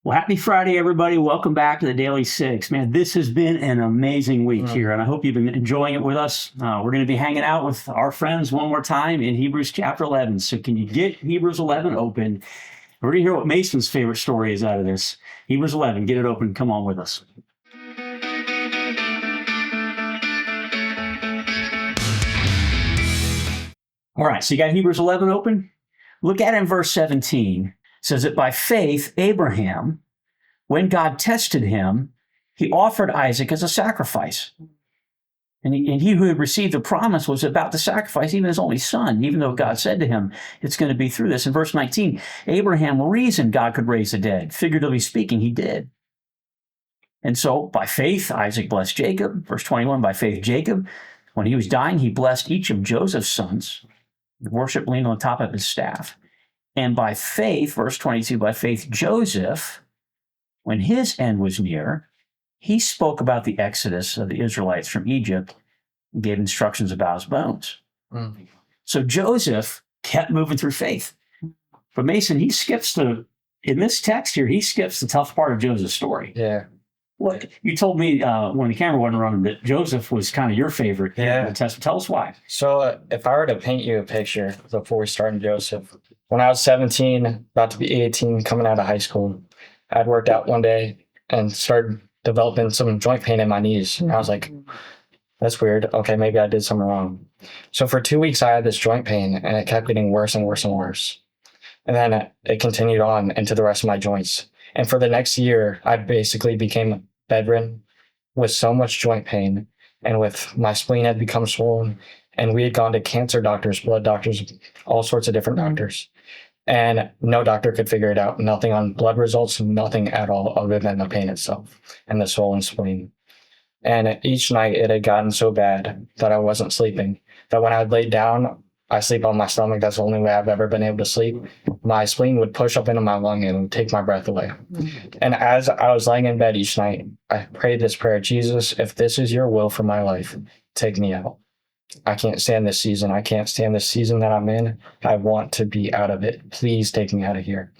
Well, happy Friday, everybody. Welcome back to the Daily Six. Man, this has been an amazing week here, and I hope you've been enjoying it with us. We're going to be hanging out with our friends one more time in Hebrews chapter 11. So can you get Hebrews 11 open? We're going to hear what Mason's favorite story is out of this. Hebrews 11, get it open. Come on with us. All right, so you got Hebrews 11 open? Look at it in verse 17. It says that by faith, Abraham, when God tested him, he offered Isaac as a sacrifice. And he who had received the promise was about to sacrifice even his only son, even though God said to him, it's going to be through this. In verse 19, Abraham reasoned God could raise the dead. Figuratively speaking, he did. And so by faith, Isaac blessed Jacob. Verse 21, by faith, Jacob, when he was dying, he blessed each of Joseph's sons. The worship leaned on the top of his staff. And by faith, verse 22, by faith, Joseph, when his end was near, he spoke about the exodus of the Israelites from Egypt and gave instructions about his bones. So Joseph kept moving through faith. But Mason, in this text here, he skips the tough part of Joseph's story. Yeah. Look, you told me when the camera wasn't running that Joseph was kind of your favorite in the Testament. Tell us why. So if I were to paint you a picture before we start in Joseph, when I was 17, about to be 18, coming out of high school, I'd worked out one day and started developing some joint pain in my knees. And I was like, that's weird. Okay, maybe I did something wrong. So for 2 weeks, I had this joint pain and it kept getting worse and worse and worse. And then it continued on into the rest of my joints. And for the next year, I basically became bedridden with so much joint pain, and with my spleen had become swollen, and we had gone to cancer doctors, blood doctors, all sorts of different doctors, and no doctor could figure it out. Nothing on blood results, nothing at all other than the pain itself and the swollen spleen. And each night it had gotten so bad that I wasn't sleeping, that when I laid down, I sleep on my stomach. That's the only way I've ever been able to sleep. My spleen would push up into my lung and take my breath away. And as I was laying in bed each night, I prayed this prayer: Jesus, if this is your will for my life, take me out. I can't stand this season. I can't stand this season that I'm in. I want to be out of it. Please take me out of here.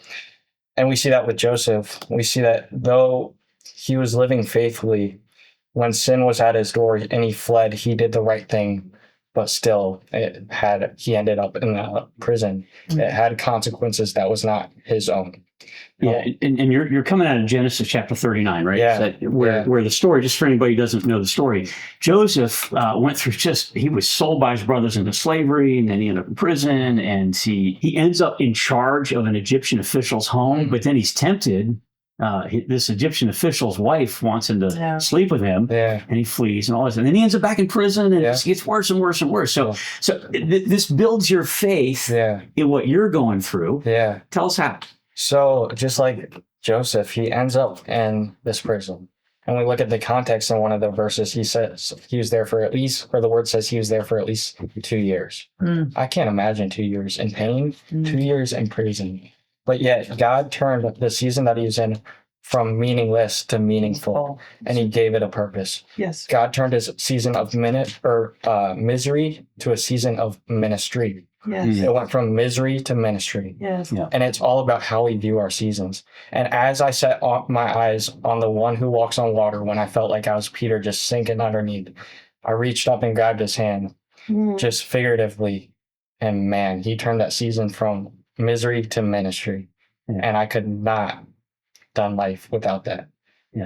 And we see that with Joseph. We see that though he was living faithfully, when sin was at his door and he fled, he did the right thing. But still, he ended up in a prison. It had consequences that was not his own. Yeah, and you're coming out of Genesis chapter 39, right? Yeah. Where the story, just for anybody who doesn't know the story, Joseph went through he was sold by his brothers into slavery, and then he ended up in prison, and he ends up in charge of an Egyptian official's home, but then he's tempted. This Egyptian official's wife wants him to sleep with him, and he flees and all this. And then he ends up back in prison, and it gets worse and worse and worse. So this builds your faith in what you're going through. Yeah. Tell us how. So just like Joseph, he ends up in this prison. And we look at the context in one of the verses, he says he was there for at least, or the word says he was there for at least 2 years. I can't imagine 2 years in pain, 2 years in prison. But yet God turned the season that he was in from meaningless to meaningful, and he gave it a purpose. Yes. God turned his season of misery to a season of ministry. Yes. It went from misery to ministry. Yes. Yeah. And it's all about how we view our seasons. And as I set my eyes on the one who walks on water, when I felt like I was Peter just sinking underneath, I reached up and grabbed his hand, just figuratively. And man, he turned that season from misery to ministry. And I could not done life without that.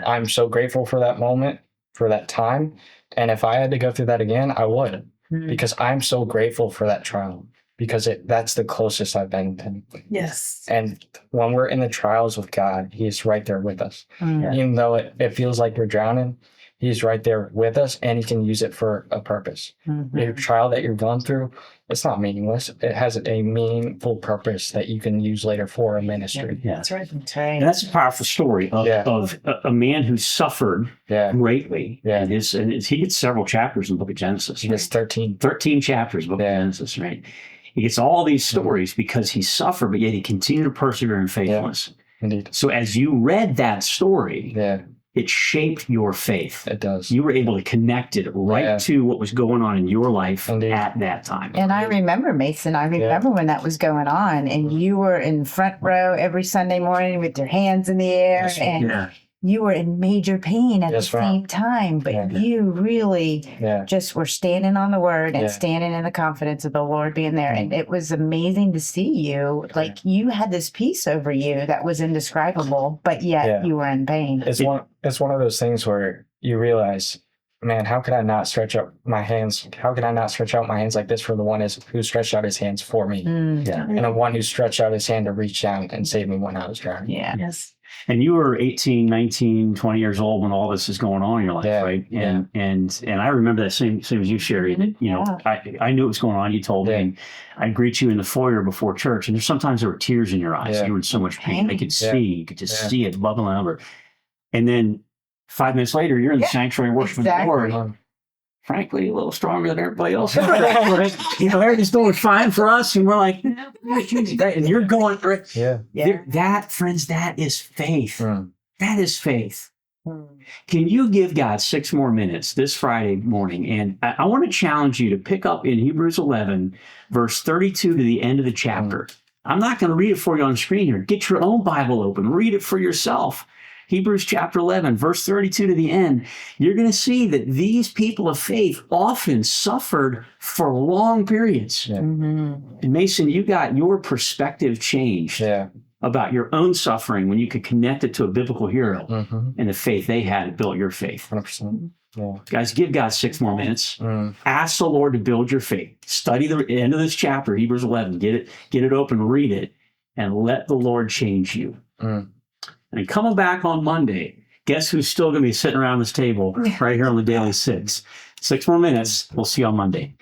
I'm so grateful for that moment, for that time. And if I had to go through that again, I would, because I'm so grateful for that trial, because that's the closest I've been to him. Yes. And when we're in the trials with God, he's right there with us. Even though it feels like we're drowning, he's right there with us, and he can use it for a purpose. Your trial that you're going through, it's not meaningless. It has a meaningful purpose that you can use later for a ministry. Yeah. That's right. And that's a powerful story of a man who suffered greatly. Yeah. And he gets several chapters in the book of Genesis. He gets 13. 13 chapters in the book of Genesis, right? He gets all these stories because he suffered, but yet he continued to persevere in faithfulness. Indeed. So as you read that story, it shaped your faith. It does. You were able to connect it right Yeah. to what was going on in your life Indeed. at that time. And I remember, Mason, I remember when that was going on, and you were in front row every Sunday morning with your hands in the air, Yes, and Yeah. you were in major pain at Yes, the ma'am. same time, but Yeah. you really Yeah. just were standing on the word and Yeah. standing in the confidence of the Lord being there. And it was amazing to see you. Like you had this peace over you that was indescribable, but yet Yeah. you were in pain. It's one of those things where you realize, man, how could I not stretch out my hands? How could I not stretch out my hands like this for the one who stretched out his hands for me? Mm, Yeah. And the one who stretched out his hand to reach down and save me when I was drowning. yeah. Yes. And you were 18, 19, 20 years old when all this is going on in your life, Yeah, right? And I remember that same as you, Sherry, that, you know, I knew what was going on. You told me, Yeah. and I'd greet you in the foyer before church. And there's sometimes there were tears in your eyes. Yeah. You were in so much pain. I could Yeah. see, you could just Yeah. see it bubbling over. And then 5 minutes later, you're in the Yeah, sanctuary worshiping exactly. the Lord. Frankly, a little stronger than everybody else. You know, everything's going fine for us. And we're like, and you're going, Yeah. Yeah. that, friends, that is faith. Mm. That is faith. Mm. Can you give God 6 more minutes this Friday morning? And I want to challenge you to pick up in Hebrews 11, verse 32 to the end of the chapter. I'm not going to read it for you on the screen here. Get your own Bible open. Read it for yourself. Hebrews chapter 11, verse 32 to the end. You're going to see that these people of faith often suffered for long periods. Yeah. Mhm. And Mason, you got your perspective changed Yeah. about your own suffering when you could connect it to a biblical hero Mm-hmm. and the faith they had that built your faith. 100%. Yeah. Guys, give God 6 more minutes. Mm. Ask the Lord to build your faith. Study the end of this chapter, Hebrews 11. Get it open, read it, and let the Lord change you. Mm. And coming back on Monday, guess who's still going to be sitting around this table right here on the Daily 6? 6 more minutes. We'll see you on Monday.